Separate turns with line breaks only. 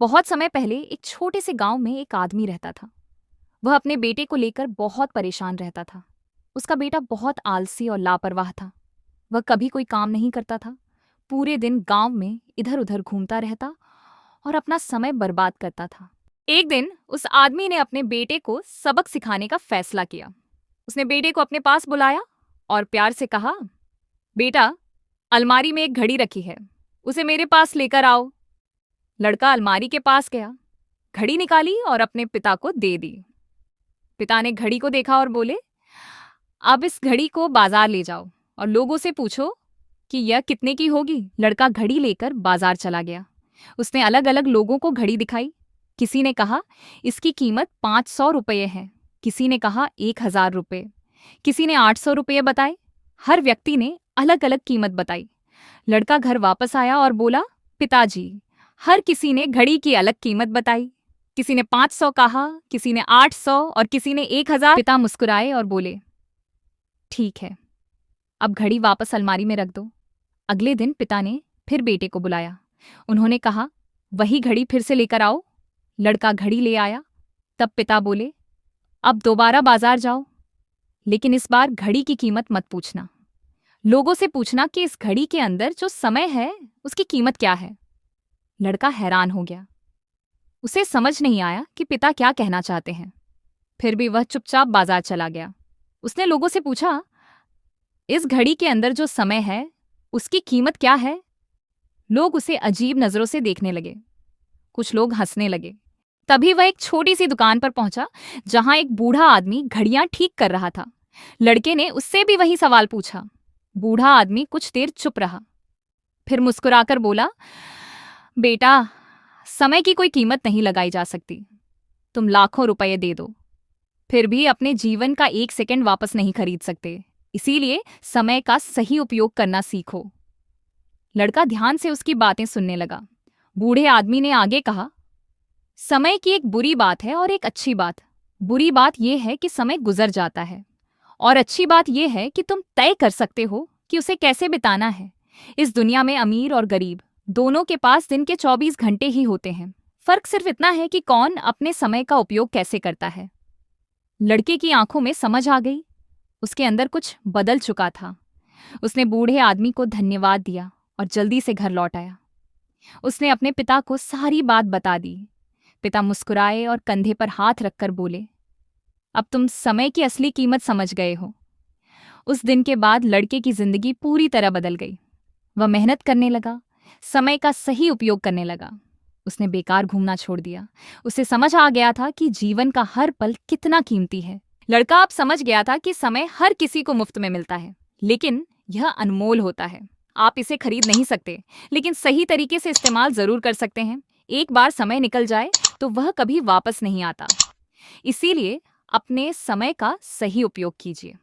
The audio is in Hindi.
बहुत समय पहले एक छोटे से गांव में एक आदमी रहता था। वह अपने बेटे को लेकर बहुत परेशान रहता था। उसका बेटा बहुत आलसी और लापरवाह था। वह कभी कोई काम नहीं करता था। पूरे दिन गांव में इधर उधर घूमता रहता और अपना समय बर्बाद करता था। एक दिन उस आदमी ने अपने बेटे को सबक सिखाने का फैसला किया। उसने बेटे को अपने पास बुलाया और प्यार से कहा, बेटा, अलमारी में एक घड़ी रखी है, उसे मेरे पास लेकर आओ। लड़का अलमारी के पास गया, घड़ी निकाली और अपने पिता को दे दी। पिता ने घड़ी को देखा और बोले, अब इस घड़ी को बाजार ले जाओ और लोगों से पूछो कि यह कितने की होगी। लड़का घड़ी लेकर बाजार चला गया। उसने अलग अलग लोगों को घड़ी दिखाई। किसी ने कहा इसकी कीमत 500 रुपये है, किसी ने कहा 1000 रुपये, किसी ने 800 रुपये बताए। हर व्यक्ति ने अलग अलग कीमत बताई। लड़का घर वापस आया और बोला, पिताजी, हर किसी ने घड़ी की अलग कीमत बताई। किसी ने 500 कहा, किसी ने 800 और किसी ने 1000। पिता मुस्कुराए और बोले, ठीक है, अब घड़ी वापस अलमारी में रख दो। अगले दिन पिता ने फिर बेटे को बुलाया। उन्होंने कहा, वही घड़ी फिर से लेकर आओ। लड़का घड़ी ले आया। तब पिता बोले, अब दोबारा बाजार जाओ, लेकिन इस बार घड़ी की कीमत मत पूछना। लोगों से पूछना कि इस घड़ी के अंदर जो समय है उसकी कीमत क्या है। लड़का हैरान हो गया। उसे समझ नहीं आया कि पिता क्या कहना चाहते हैं। फिर भी वह चुपचाप बाजार चला गया। उसने लोगों से पूछा, इस घड़ी के अंदर जो समय है उसकी कीमत क्या है। लोग उसे अजीब नजरों से देखने लगे। कुछ लोग हंसने लगे। तभी वह एक छोटी सी दुकान पर पहुंचा जहां एक बूढ़ा आदमी घड़ियां ठीक कर रहा था। लड़के ने उससे भी वही सवाल पूछा। बूढ़ा आदमी कुछ देर चुप रहा, फिर मुस्कुराकर बोला, बेटा, समय की कोई कीमत नहीं लगाई जा सकती। तुम लाखों रुपए दे दो, फिर भी अपने जीवन का 1 सेकंड वापस नहीं खरीद सकते। इसीलिए समय का सही उपयोग करना सीखो। लड़का ध्यान से उसकी बातें सुनने लगा। बूढ़े आदमी ने आगे कहा, समय की एक बुरी बात है और एक अच्छी बात। बुरी बात यह है कि समय गुजर जाता है, और अच्छी बात यह है कि तुम तय कर सकते हो कि उसे कैसे बिताना है। इस दुनिया में अमीर और गरीब दोनों के पास दिन के 24 घंटे ही होते हैं। फर्क सिर्फ इतना है कि कौन अपने समय का उपयोग कैसे करता है। लड़के की आंखों में समझ आ गई। उसके अंदर कुछ बदल चुका था। उसने बूढ़े आदमी को धन्यवाद दिया और जल्दी से घर लौट आया। उसने अपने पिता को सारी बात बता दी। पिता मुस्कुराए और कंधे पर हाथ रखकर बोले, अब तुम समय की असली कीमत समझ गए हो। उस दिन के बाद लड़के की जिंदगी पूरी तरह बदल गई। वह मेहनत करने लगा, समय का सही उपयोग करने लगा। उसने बेकार घूमना छोड़ दिया। उसे समझ आ गया था कि जीवन का हर पल कितना कीमती है। लड़का अब समझ गया था कि समय हर किसी को मुफ्त में मिलता है, लेकिन यह अनमोल होता है। आप इसे खरीद नहीं सकते, लेकिन सही तरीके से इस्तेमाल जरूर कर सकते हैं। एक बार समय निकल जाए तो वह कभी वापस नहीं आता। इसीलिए अपने समय का सही उपयोग कीजिए।